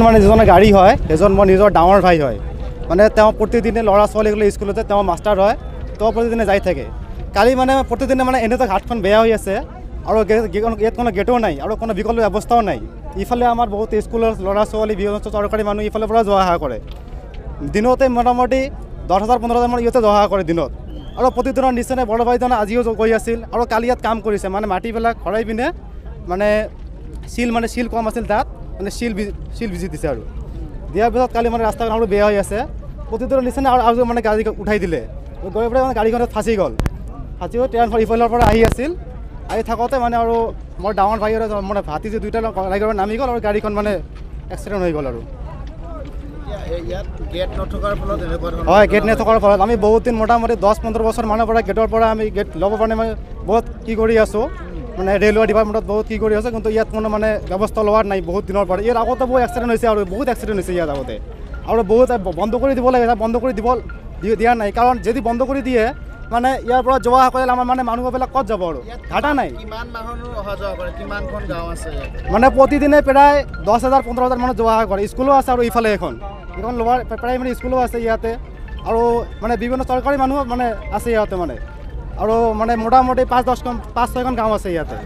মানে যিজনৰ গাড়ী হয় সেইজন মোৰ নিজৰ ডাঙৰ ভাই হয় মানে তেওঁ প্ৰতিদিনে ল'ৰা ছোৱালীগুলো স্কুলতে তেওঁ মাষ্টাৰ হয় তেওঁ প্ৰতিদিনে যাই থাকে কালি মানে প্ৰতিদিনে মানে এনেতো ঘাটখন বেয়া হৈ আছে আৰু ইয়াত কোনো গেটো নাই আৰু কোনো বিকল্প ব্যৱস্থাও নাই ইফালে আমাৰ বহুত স্কুলৰ ল'ৰা ছোৱালী বিভিন্ন চৰকাৰী মানুহ ইফালৰ পৰা যোৱা অহা কৰে দিনতে মোটামুটি 10,000-15,000 মান ইয়াতে যোৱা অহা কৰে দিনত আৰু প্ৰতিদিনৰ নিচিনা বড় ভাইজনে আজিও গৈ আছিল আৰু কালি ইয়াত কাম কৰিছে মানে মাটিবিলাক খৰাই পিনে মানে শিল কম আছিল তাত মানে শিল বিজি দিছে আৰু দিয়াৰ পিছত কালি মানে ৰাস্তাখন আৰু বেয়া হৈ আছে প্ৰতিদিনৰ নিচিনা আৰু মানে গাড়ী উঠাই দিলে গৈ পেলাই মানে গাড়ীখনত ফাঁচি গ'ল ফাঁচিও ট্ৰেইন ইফালৰ পৰা আহি আছিল আহি থাকোঁতে মানে আৰু মোৰ ডাঙৰ ভাই আৰু মানে ভাতিজি দুইটা গাড়ীখন নামি গ'ল আৰু গাড়ীখন মানে এক্সিডেণ্ট হৈ গ'ল আৰু হয় গেট নথকাৰ ফলত আমি বহুত দিন মোটামুটি 10-15 বছৰ মানৰ পৰা গেটৰ পৰা আমি গেট ল'ব কাৰণে মানে বহুত কি কৰি আছোঁ মানে ৰেলৱে ডিপাৰ্টমেণ্টত বহুত কি কৰি আছে কিন্তু ইয়াত কোনো মানে ব্যৱস্থা লোৱাৰ নাই বহুত দিনৰ পৰা ইয়াৰ আগতে বহুত এক্সিডেণ্ট হৈছে আৰু বহুত এক্সিডেণ্ট হৈছে ইয়াত আগতে আৰু বহুত বন্ধ কৰি দিব লাগে বন্ধ কৰি দিয়া নাই কাৰণ যদি বন্ধ কৰি দিয়ে মানে ইয়াৰ পৰা যোৱা কৰিলে আমাৰ মানে মানুহবিলাক ক'ত যাব আৰু ঘাটা নাই মানে প্ৰতিদিনে প্ৰায় 10,000-15,000 মানুহ যোৱা অহা কৰে স্কুলো আছে আৰু ইফালে এখন লোৱাৰ প্ৰাইমেৰী স্কুলো আছে ইয়াতে আৰু মানে বিভিন্ন চৰকাৰী মানুহ মানে আছে ইয়াতে মানে আৰু মানে মোটামুটি 5-6খন গাঁও আছে ইয়াতে